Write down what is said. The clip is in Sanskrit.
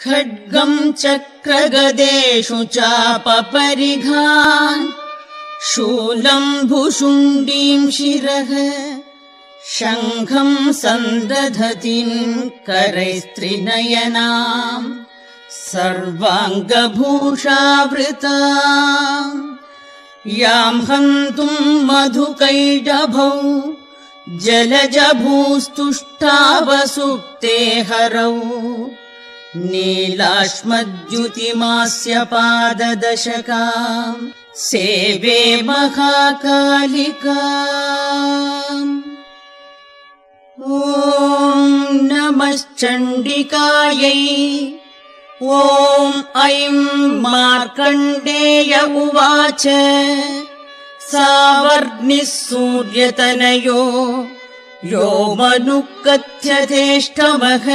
खड्गं चक्रगदेषु चापपरिघान् शूलं भुशुण्डीं शिरः शङ्खं सन्दधतीं करैस्त्रिनयनाम् सर्वाङ्गभूषावृताम् यां हन्तुं मधुकैटभौ जलजभूस्तुष्टावसुप्ते हरौ नीलाश्मद्युतिमास्य पाददशकाम् सेवे महाकालिकाम्। ॐ नमश्चण्डिकायै। ॐ ऐं मार्कण्डेय उवाच सावर्णिः सूर्यतनयो यो मनुः कथ्यतेष्टमः